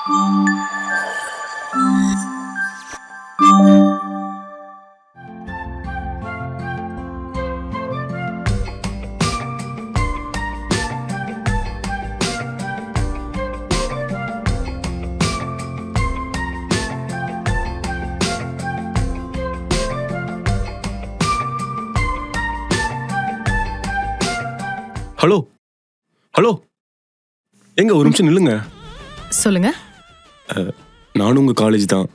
Hello hello, எங்க ஒரு நிமிஷம் நில்லுங்க. சொல்லுங்க. நானும் உங்கள் காலேஜ் தான்.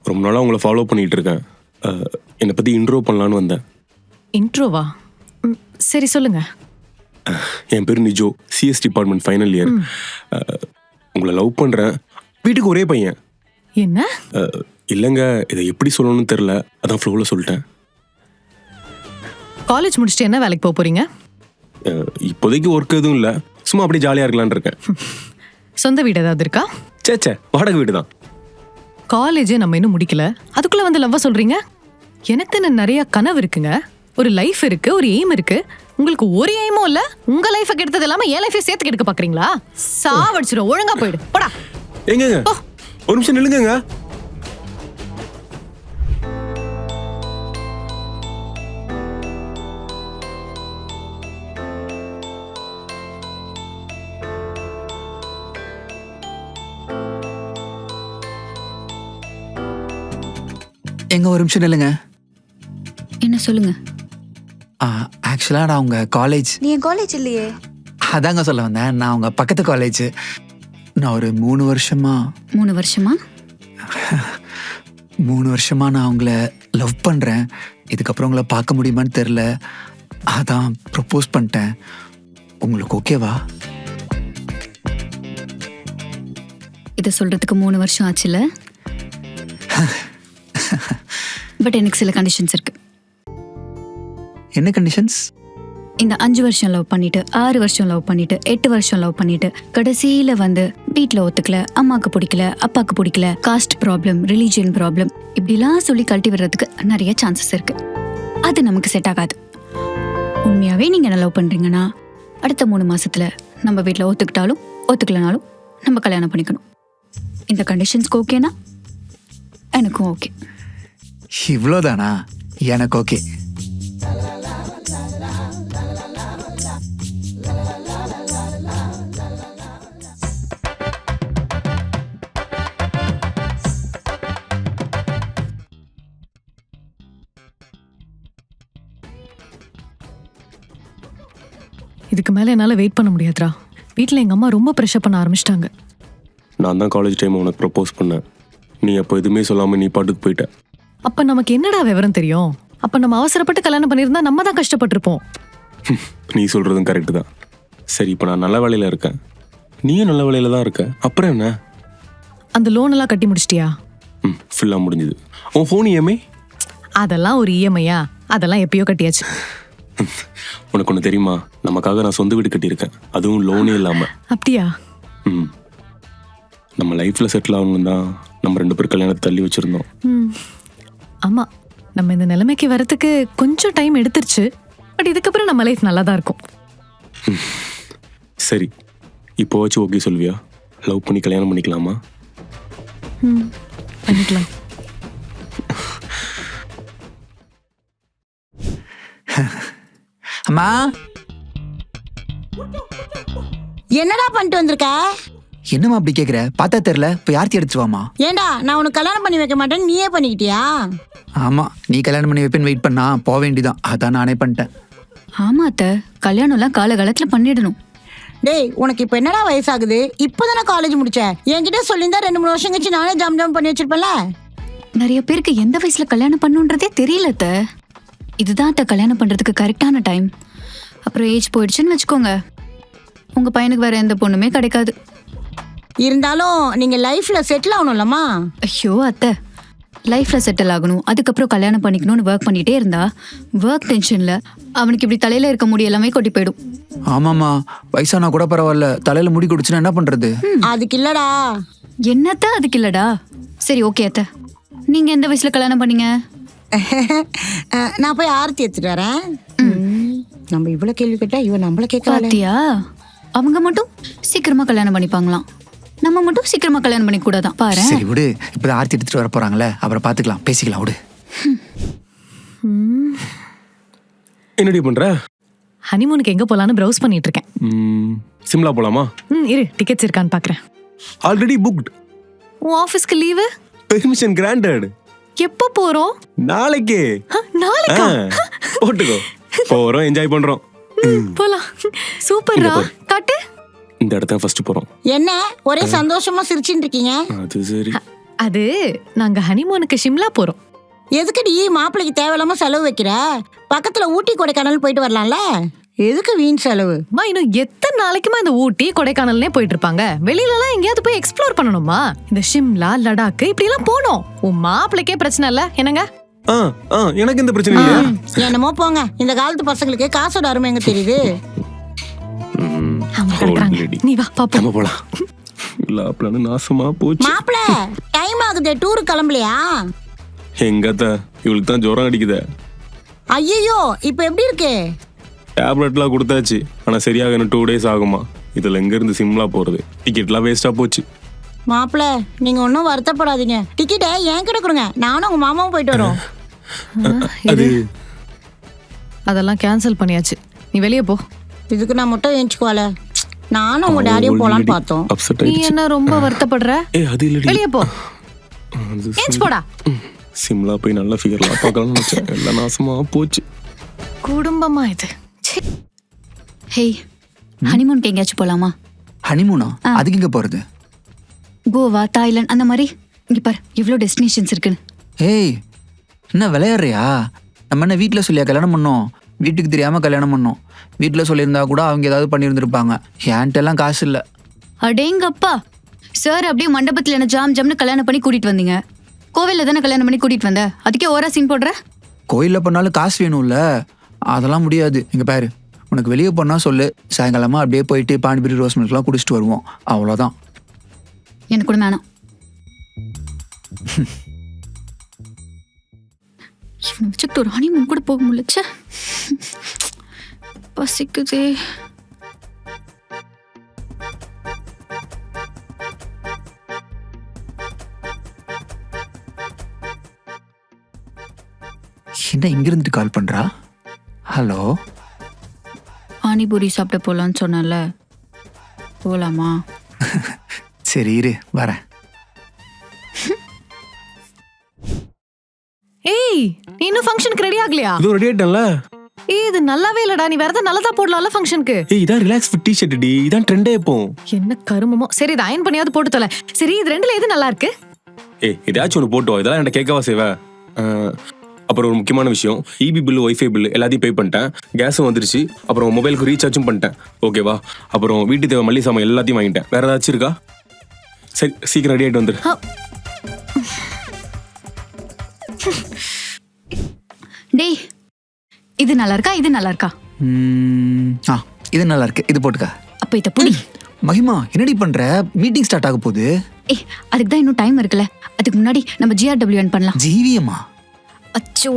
ரொம்ப நாளாக உங்களை ஃபாலோ பண்ணிகிட்டு இருக்கேன். என்னை பற்றி இன்ட்ரோ பண்ணலான்னு வந்தேன். இன்ட்ரோவா? சரி சொல்லுங்க. என் பேர் Nijo, CS department final year. உங்களை லவ் பண்ணுறேன். வீட்டுக்கு ஒரே பையன். என்ன? இல்லைங்க, இதை எப்படி சொல்லணும்னு தெரில, அதான் ஃப்ளோவில் சொல்லிட்டேன். காலேஜ் முடிச்சுட்டு என்ன வேலைக்கு போக போறீங்க? இப்போதைக்கு ஒர்க் எதுவும் இல்லை, சும்மா அப்படியே ஜாலியாக இருக்கலான்னு இருக்கேன். சொந்த வீடு ஏதாவது இருக்கா? சேச்சே, வாடகை வீடு தான். காலேஜே நம்ம இன்னும் முடிக்கல, அதுக்குள்ள வந்து லவ்வா சொல்றீங்க? எனக்கு நிறைய கனவு இருக்குங்க, ஒரு லைஃப் இருக்கு, ஒரு எய்ம் இருக்கு. உங்களுக்கு ஒரு எய்மும் இல்ல. உங்க லைஃபை கெடுத்தது இல்லாம என் லைஃபை சேர்த்து கெடுக்க பாக்குறீங்களா? சாவடிச்சிடும். ஒழுங்கா போயிடு, போடா. எங்கங்க ஒரு நிமிஷம் நில்லுங்க. எங்க ஒரு நிமிஷம் இல்லைங்க. என்ன சொல்லுங்க. ஆக்சுவலா நான் உங்க காலேஜ். நீ என் காலேஜ் இல்லையே. அதாங்க சொல்ல வந்தேன், நான் உங்க பக்கத்து காலேஜ். நான் ஒரு 3 வருஷமா 3 வருஷமா 3 வருஷமா நான் உங்களை லவ் பண்றேன். இதுக்கப்புறம் உங்களை பார்க்க முடியுமான்னு தெரில, அதான் ப்ரப்போஸ் பண்ணிட்டேன். உங்களுக்கு ஓகேவா? இதை சொல்றதுக்கு 3 வருஷம் ஆச்சுல. பட் எனக்கு சில கண்டிஷன்ஸ் இருக்கு. என்ன கண்டிஷன்ஸ்? இந்த 5 வருஷம் லவ் பண்ணிட்டு, 6 வருஷம் லவ் பண்ணிட்டு, 8 வருஷம் லவ் பண்ணிட்டு, கடைசியில வந்து வீட்டில் ஒத்துக்கல, அம்மாக்கு பிடிக்கல, அப்பாவுக்கு பிடிக்கல, காஸ்ட் ப்ராப்ளம், ரிலீஜியன் ப்ராப்ளம், இப்படிலாம் சொல்லி கழட்டி வர்றதுக்கு நிறைய சான்சஸ் இருக்கு. அது நமக்கு செட் ஆகாது. உண்மையாவே நீங்க என்ன லவ் பண்றீங்கன்னா அடுத்த 3 மாசத்துல நம்ம வீட்டில் ஒத்துக்கிட்டாலும் ஒத்துக்கலனாலும் நம்ம கல்யாணம் பண்ணிக்கணும். இந்த கண்டிஷன்ஸ்க்கு ஓகேனா எனக்கும் ஓகே. இவ்வளோதானா? எனக்கு ஓகே. இதுக்கு மேல என்னால வெயிட் பண்ண முடியாதுடா. வீட்டில் எங்க அம்மா ரொம்ப ப்ரெஷர் பண்ண ஆரம்பிச்சிட்டாங்க. நான் தான் காலேஜ் டைம் உனக்கு ப்ரப்போஸ் பண்ணேன். நீ அப்போ எதுவுமே சொல்லாமல் நீ பாட்டுக்கு போயிட்ட. அப்ப நமக்கு என்னடா விவரம் தெரியும்? அப்ப நம்ம அவசரப்பட்டு கல்யாணம் பண்ணியிருந்தா நம்ம தான் கஷ்டப்பட்டிருப்போம். நீ சொல்கிறதும் கரெக்டு தான். சரி, இப்போ நான் நல்ல வேலையில் இருக்கேன், நீயும் நல்ல வேலையில் தான் இருக்க, அப்புறம் என்ன? அந்த லோன் எல்லாம் கட்டி முடிச்சிட்டியா? ஃபுல்லாக முடிஞ்சுது. உன் ஃபோன் இஎம்ஐ? அதெல்லாம் ஒரு இஎம்ஐயா? அதெல்லாம் எப்பயோ கட்டியாச்சு. உனக்கு ஒன்று தெரியுமா, நமக்காக நான் சொந்த வீடு கட்டியிருக்கேன், அதுவும் லோனே இல்லாமல். அப்படியா? நம்ம லைஃப்பில் செட்டில் ஆகணும் தான் நம்ம 2 பேர் கல்யாணத்தை தள்ளி வச்சுருந்தோம். ஆமா, நம்ம இந்த நிலைமைக்கு வரத்துக்கு கொஞ்சம் டைம் எடுத்துருச்சு. பட் இதுக்கப்புறம் நம்ம லைஃப் நல்லா தான் இருக்கும். சரி, இப்போ வச்சு ஓகே சொல்வியா? லவ் பண்ணி கல்யாணம் பண்ணிக்கலாமா? பண்ணிக்கலாம். அம்மா, என்னடா பண்ணிட்டு வந்திருக்க? என்னம்மா அப்படி கேட்குற? பார்த்தா தெரில, இப்போ யார்த்தி எடுத்துவாமா? ஏண்டா, நான் உனக்கு கல்யாணம் பண்ணி வைக்க மாட்டேன்னு நீயே பண்ணிக்கிட்டியா? ஆமாம், நீ கல்யாணம் பண்ணி வைப்பேன்னு வெயிட் பண்ணா போக வேண்டிதான், அதான் நானே பண்ணிட்டேன். ஆமா அத்தை, கல்யாணம்லாம் காலகாலத்துல பண்ணிடணும். டேய், உனக்கு இப்போ என்னடா வயசாகுது? இப்போதானே காலேஜ் முடிச்ச. என்கிட்ட சொல்லியிருந்தா 2-3 வருஷம் கழிச்சு நானே ஜாம் பண்ணி வச்சிருப்பேன்ல. நிறைய பேருக்கு எந்த வயசுல கல்யாணம் பண்ணுன்றதே தெரியல அத்தை. இதுதான் அத்தை கல்யாணம் பண்றதுக்கு கரெக்டான டைம். அப்புறம் ஏஜ் போயிடுச்சுன்னு வச்சுக்கோங்க, உங்க பையனுக்கு வேற எந்த பொண்ணுமே கிடைக்காது. இருந்தாலும் நீங்க லைஃப்ல செட்டில் ஆகணும்லம்மா. ஐயோ அத்தை, லைஃப்ல செட்டில் ஆகணும், அதுக்கப்புறம் கல்யாணம் பண்ணிக்கணும்னு ஒர்க் பண்ணிட்டே இருந்தா ஒர்க் டென்ஷன்ல அவனுக்கு இப்படி தலையில இருக்க முடி எல்லாமே கொட்டி போயிடும். ஆமாம்மா, வயசானா கூட பரவாயில்ல, தலையில முடி கொடுச்சுன்னா என்ன பண்றது? அதுக்கு இல்லடா. என்னத்த அதுக்கு இல்லடா? சரி ஓகே அத்தை, நீங்க எந்த வயசுல கல்யாணம் பண்ணீங்க? நான் போய் ஆரத்தி எடுத்துட்டு வரேன். நம்ம இவ்வளவு கேள்வி கேட்டா இவன் நம்மள கேட்கல. பாத்தியா, அவங்க மட்டும் சீக்கிரமா கல்யாணம் பண்ணிப்பாங்களாம். நம்ம மட்டும் சீக்கிரமா கல்யாணம் பண்ணி கூடாதான் பாரு. சரி விடு, இப்போ ஆர்த்தி எடுத்துட்டு வர போறாங்களே, அப்புறம் பாத்துக்கலாம், பேசிக்கலாம் விடு. என்னடி பண்ற? ஹனிமூனுக்கு எங்க போலான்னு ப்ரௌஸ் பண்ணிட்டு இருக்கேன். சிம்லா போலாமா? இரு டிக்கெட்ஸ் இருக்கான்னு பாக்குறேன். Already booked. உன் ஆபீஸ்க்கு லீவு பெர்மிஷன் கிராண்டட். எப்போ போறோம்? நாளைக்கே. நாளைக்கா? போட்டுக்கோ. போறோம், என்ஜாய் பண்றோம். போலாம். சூப்பர்ரா. காட்டு. இந்த இடத்த ஃபர்ஸ்ட் போறோம். என்ன ஒரே சந்தோஷமா சிரிச்சிட்டு இருக்கீங்க? அது சரி. அது நாங்க ஹனிமூனுக்கு ஷிம்லா போறோம். எதுக்குடி மாப்பிள்ளைக்கு தேவையில்லாம செலவு வைக்கிற? பக்கத்துல ஊட்டி கொடைக்கானல் போயிட்டு வரலாம்ல. எதுக்கு வீண் செலவு? அம்மா இன்னும் எத்தனை நாளைக்குமா இந்த ஊட்டி கொடைக்கானல்னே போயிட்டு இருப்பாங்க? வெளியில எல்லாம் எங்கேயாவது போய் எக்ஸ்ப்ளோர் பண்ணணுமா? இந்த ஷிம்லா லடாக் இப்படி எல்லாம் போனோம். உன் மாப்பிளைக்கே பிரச்சனை இல்ல என்னங்க? எனக்கு எந்த பிரச்சனை இல்ல. என்னமோ போங்க. இந்த காலத்து பசங்களுக்கு காசோட அருமை எங்க தெரியுது? அவங்க கிடக்குறாங்க. நீ வா பாப்போம். நம்ம போலாம். லாப்லான நாசமா போச்சு. மாப்பிள்ள டைம் ஆகுது, டூர் கிளம்பலையா? எங்கத்த இவளுக்கு தான் ஜுரம் அடிக்குதே. ஐயோ இப்ப எப்படி இருக்கு? டேப்லெட்லாம் கொடுத்தாச்சு, ஆனா சரியாக இன்னும் 2 days ஆகுமா. இதுல எங்க இருந்து சிம்லா போறது? டிக்கெட்லாம் வேஸ்டா போச்சு. மாப்பிள்ள நீங்க ஒன்னும் வருத்தப்படாதீங்க. டிக்கெட்டை என்கிட்ட கொடுங்க, நானும் உங்க மாமாவும் போயிட்டு வரோம். அது அதெல்லாம் கேன்சல் பண்ணியாச்சு. நீ வெளியே போ. இதுக்கு நான் மட்டும் ஏஞ்சுக்குவால. நானும் உங்க டேடியும் போலான்னு பார்த்தோம். அப்செட் நீ ஆயிடுச்சு. என்ன ரொம்ப வருத்தப்படுற? அது இல்லடி. வெளியே போ. அது ஏஞ்ச் போடா. சிம்லா போய் நல்ல ஃபிகர்லாம் பார்க்கலாம்னு நினைச்சேன். எல்லாம் நாசமா போச்சு. குடும்பமா இது. ச்சே. ஹேய், ஹனிமூனுக்கு எங்கேயாச்சும் போலாமா? ஹனிமூனா? அதுக்கு இங்க போறது? கோவா, தாய்லாந்து அந்த மாதிரி. இங்க பாரு எவ்வளவு டெஸ்டினேஷன்ஸ் இருக்குன்னு. ஏய், என்ன விளையாடுறியா? நம்ம என்ன வீட்டில் சொல்லியா கல்யாணம் பண்ணோம்? வீட்டுக்கு தெரியாம கல்யாணம் பண்ணோம். வீட்டில் சொல்லியிருந்தா கூட அவங்க ஏதாவது பண்ணியிருந்திருப்பாங்க. என்கிட்ட எல்லாம் காசு இல்லை. அடேங்கப்பா, சார் அப்படியே மண்டபத்தில் என்ன ஜாம் ஜாம்னு கல்யாணம் பண்ணி கூட்டிட்டு வந்தீங்க. கோவில்ல தானே கல்யாணம் பண்ணி கூட்டிட்டு வந்த, அதுக்கே ஓரா சீன் போடுற? கோயிலில் பண்ணாலும் காசு வேணும்ல, அதெல்லாம் முடியாது. இங்க பாரு, உனக்கு வெளியே போனா சொல்லு, சாயங்காலமா அப்படியே போயிட்டு பானிபூரி ரோஸ் மில்க்லாம் குடிச்சிட்டு வருவோம், அவ்வளோதான். எனக்கு கூட வேணாம். இவனை வச்சுக்கிட்டு ஒரு ஹனிமூன் கூட போக முடியல. ச்சே, பசிக்குதே. என்ன இங்கிருந்து கால் பண்றா? ஹலோ, பானிபூரி சாப்பிட போலான்னு சொன்னல, போலாமா? சரி இரு வரேன். ஏய், நீ இன்னும் ஃபங்க்ஷனுக்கு ரெடி ஆகலையா? இது ரெடி ஆயிட்டல. ஏய், இது நல்லாவே இல்லடா. நீ வேற ஏதாவது நல்லதா போடலாம்ல ஃபங்க்ஷனுக்கு. ஏய், இதான் ரிலாக்ஸ் ஃபிட் டி-ஷர்ட் டி. இதான் ட்ரெண்டே இப்போ. என்ன கருமமோ. சரி, இது அயன் பண்ணியாவது போட்டு தொலை. சரி, இது ரெண்டுல எது நல்லா இருக்கு? ஏய், இதாச்சும் ஒன்று போட்டு வா. இதெல்லாம் என்கிட்ட கேட்கவா செய்வ? அப்புறம் ஒரு முக்கியமான விஷயம், இபி பில்லு, ஒய்ஃபை பில்லு எல்லாத்தையும் பே பண்ணிட்டேன். கேஸும் வந்துருச்சு. அப்புறம் மொபைலுக்கு ரீசார்ஜும் பண்ணிட்டேன். ஓகேவா? அப்புறம் வீட்டு தேவை மல்லிகை சாமான் எல்லாத்தையும் வாங்கிட்டேன். வேற ஏதாச்சும் இருக்கா? சரி, சீக்கிரம் ரெடி ஆகிட்டு வந்துரு. டேய், இது நல்லா இருக்கா? இது நல்லா இருக்கா? இது நல்லா இருக்கு, இது போட்டுக்க. அப்ப இத புடி. மகிமா, என்னடி பண்ற? மீட்டிங் ஸ்டார்ட் ஆக போகுது. ஏய், அதுக்கு தான் இன்னும் டைம் இருக்குல்ல. அதுக்கு முன்னாடி நம்ம GRWN பண்ணலாம். ஜீவியம்மா? அச்சோ,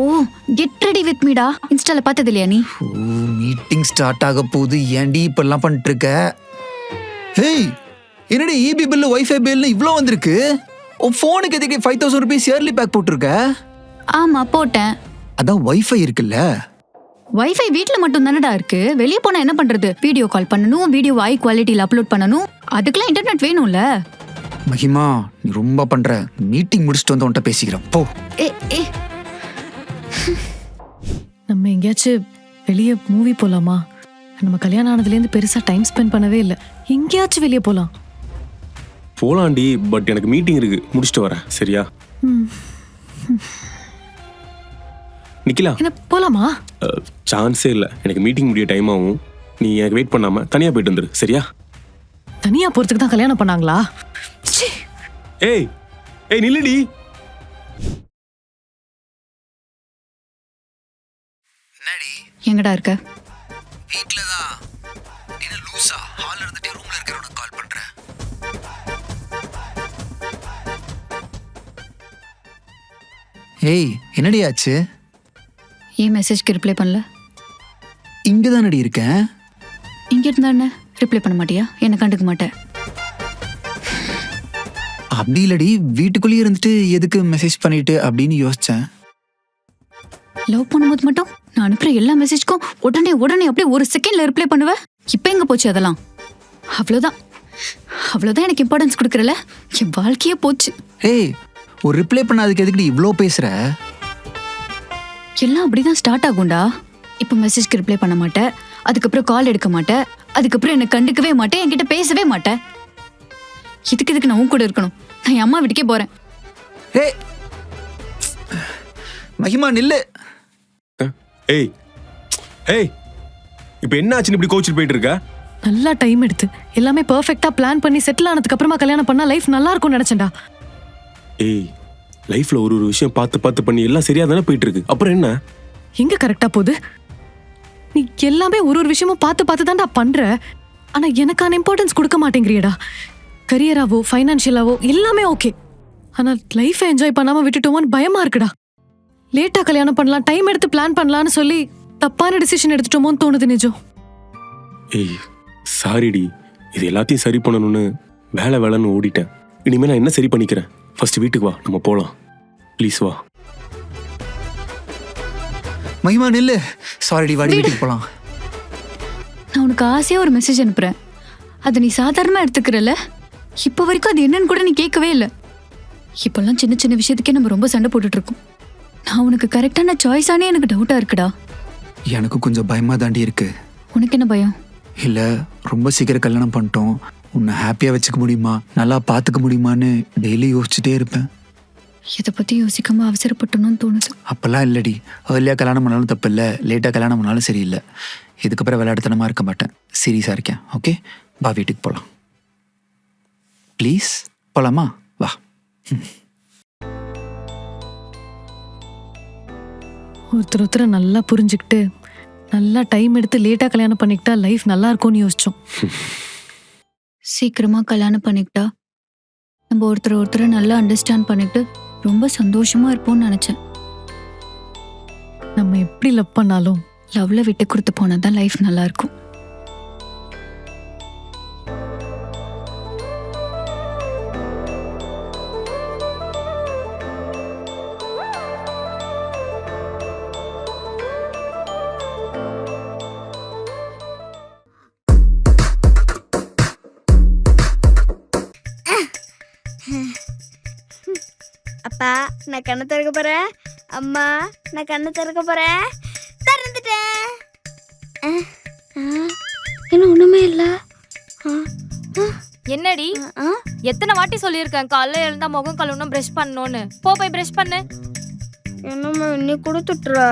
கெட் ரெடி வித் மீடா. இன்ஸ்டால பார்த்தது இல்லையா நீ? மீட்டிங் ஸ்டார்ட் ஆக போகுது, ஏன்டி இப்பெல்லாம் பண்ணிட்டு இருக்க? ஹேய், என்னடி இபி பில்லு, ஒய்ஃபை பில்லு இவ்வளோ வந்திருக்கு? உன் ஃபோனுக்கு எதுக்கு 5000 rupees இயர்லி பேக் போட்டிருக்க? ஆமா போட்டேன். அதான் ஒய்ஃபை இருக்குல்ல. வைஃபை வீட்ல மட்டும் தானடா இருக்கு. வெளியே போனா என்ன பண்றது? வீடியோ கால் பண்ணணும், வீடியோ ஹை குவாலிட்டியில அப்லோட் பண்ணணும். அதுக்கெல்லாம் இன்டர்நெட் வேணும்ல. மகிமா, நீ ரொம்ப பண்ற. மீட்டிங் முடிச்சுட்டு வந்து உன்கிட்ட பேசிக்கிறேன் போ. ஏ ஏ நம்ம எங்கேயாச்சும் வெளியே மூவி போலாமா? நம்ம கல்யாணம் ஆனதுலேருந்து பெருசா டைம் ஸ்பெண்ட் பண்ணவே இல்லை. எங்கேயாச்சும் வெளியே போலாம். போலாண்டி, பட் எனக்கு மீட்டிங் இருக்கு, முடிச்சுட்டு வரேன். சரியா? நிக்கலாம். என்ன போலாமா? சான்ஸே இல்லை. எனக்கு மீட்டிங் முடிய டைம் ஆகும். நீ எனக்கு வெயிட் பண்ணாம தனியா போயிட்டு வந்துரு. சரியா? தனியா போறதுக்கு தான் கல்யாணம் பண்ணாங்களா? ச்சீ. ஏய் ஏய் நில்லுடி. எங்கடா இருக்க? வீட்ல தான். என்ன லூசா? ஹால்ல இருந்துட்டே ரூம்ல இருக்கறவனுக்கு கால் பண்றேன். ஏய், என்னடி ஆச்சு? ஏன் மெசேஜ்க்கு ரிப்ளை பண்ணல? இங்க தானடி இருக்கேன். இங்க இருந்தா என்ன ரிப்ளை பண்ண மாட்டியா? என்ன கண்டுக்க மாட்டேன். அப்படி இல்லடி, வீட்டுக்குள்ளேயே இருந்துட்டு எதுக்கு மெசேஜ் பண்ணிட்டு அப்படின்னு யோசிச்சேன். லவ் பண்ணும்போது மட்டும் நான் அனுப்புற எல்லா மெசேஜ்க்கும் உடனே உடனே அப்படியே ஒரு செகண்ட்ல ரிப்ளை பண்ணுவேன். இப்போ எங்க போச்சு அதெல்லாம்? அவ்வளோதான் அவ்வளோதான் எனக்கு இம்பார்ட்டன்ஸ் கொடுக்குறல, என் வாழ்க்கையே போச்சு. ஏய், ஒரு ரிப்ளை பண்ணாதுக்கு எதுக்கு இவ்வளோ பேசுற? எல்லாம் அப்படிதான் ஸ்டார்ட் ஆகும்டா. இப்போ மெசேஜ்க்கு ரிப்ளை பண்ண மாட்டேன், அதுக்கப்புறம் கால் எடுக்க மாட்டேன், அதுக்கப்புறம் என்னை கண்டுக்கவே மாட்டேன், என்கிட்ட பேசவே மாட்டேன். இதுக்கு நான் உன் கூட இருக்கணும். நான் என் அம்மா வீட்டுக்கே போறேன். ஏய் மகிமா நில்லு. ஏய் ஏய், இப்போ என்ன ஆச்சுன்னு இப்படி கோச்சிட்டு போயிட்டு இருக்க? நல்லா டைம் எடுத்து எல்லாமே பெர்ஃபெக்ட்டா பிளான் பண்ணி செட்டில் ஆனதுக்கு அப்புறமா கல்யாணம் பண்ணா லைஃப் நல்லா இருக்கும்னு நினைச்சேன்டா. ஏய், லைஃப்ல ஒரு ஒரு விஷயம் பார்த்து பார்த்து பண்ணி எல்லாம் சரியா தானே போயிட்டு இருக்கு. அப்புறம் என்ன? எங்க கரெக்டா போகுது? நீ எல்லாமே ஒரு ஒரு விஷயமும் பார்த்து பார்த்து தான்டா பண்ற. ஆனா எனக்கான இம்பார்ட்டன்ஸ் கொடுக்க மாட்டேங்கிறியடா. கரியராவோ ஃபைனான்ஷியலாவோ எல்லாமே ஓகே, ஆனா லைஃபை என்ஜாய் பண்ணாம விட்டுட்டோமோன்னு பயமா இருக்குடா. லேட்டா கல்யாணம் பண்ணலாம், டைம் எடுத்து பிளான் பண்ணலாம்னு சொல்லி தப்பான டிசிஷன் எடுத்துட்டோமோன்னு தோணுது நிஜம். ஏய் சாரிடி, இது எல்லாத்தையும் சரி பண்ணணும்னு வேலைன்னு ஓடிட்டேன். இனிமேல் நான் என்ன சரி பண்ணிக்கிறேன்? ஃபர்ஸ்ட் வீட்டுக்கு வா, நம்ம போலாம். ப்ளீஸ் வா. மகிமா நில்லு. சாரிடி, வாடி வீட்டுக்கு போலாம். நான் உனக்கு ஆசையா ஒரு மெசேஜ் அனுப்புறேன், அதை நீ சாதாரணமா எடுத்துக்கிறல. இப்போ வரைக்கும் அது என்னன்னு கூட நீ கேட்கவே இல்லை. இப்பெல்லாம் சின்ன சின்ன விஷயத்துக்கே நம்ம ரொம்ப சண்டை போட்டுட்டு இருக்கோம். நான் உனக்கு கரெக்டான சாய்ஸானே எனக்கு டவுட்டா இருக்குடா. எனக்கு கொஞ்சம் பயமா தாண்டி இருக்கு. உனக்கு என்ன பயம்? இல்ல, ரொம்ப சீக்கிரம் கல்யாணம் பண்ணிட்டோம், உன்னை ஹாப்பியா வச்சுக்க முடியுமா, நல்லா பாத்துக்க முடியுமான்னு டெய்லி யோசிச்சுட்டே இருப்பேன். இதை பத்தி யோசிக்காம அவசரப்பட்டணும்னு தோணுது. அப்பெல்லாம் இல்லடி, ஏர்லியா கல்யாணம் பண்ணாலும் தப்பு இல்லை, லேட்டா கல்யாணம் பண்ணாலும் சரியில்லை. இதுக்கப்புறம் விளையாட்டுத்தனமா இருக்க மாட்டேன், சீரியஸா இருக்கேன். ஓகே, வா வீட்டுக்கு போலாம். ப்ளீஸ் போலாமா? வா. ஒருத்தர் நல்லா புரிஞ்சுக்கிட்டு நல்லா டைம் எடுத்து லேட்டா கல்யாணம் பண்ணிக்கிட்டா லைஃப் நல்லா இருக்கும்னு யோசிச்சோம். சீக்கிரமா கல்யாணம் பண்ணிக்கிட்டா நம்ம ஒருத்தரை நல்லா அண்டர்ஸ்டாண்ட் பண்ணிக்கிட்டு ரொம்ப சந்தோஷமா இருப்போம்னு நினைச்சேன். நம்ம எப்படி லவ் பண்ணாலும் லவ்ல விட்டு கொடுத்து போனாதான் லைஃப் நல்லா இருக்கும். அப்பா, நான் கண்ணை திறக்க போறேன். அம்மா, நான் கண்ணை திறக்க போறேன். திறந்துட்டேன். இன்னும் ஒண்ணுமே இல்ல. என்னடி, எத்தனை வாட்டி சொல்லியிருக்கேன் காலைல எழுந்தா முகம் கழுவணும், பிரஷ் பண்ணணும்னு. போய் பிரஷ் பண்ணு. என்னம்மா இன்னைக்கு கொடுத்துட்றா?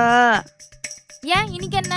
ஏன் இன்னைக்கு என்ன?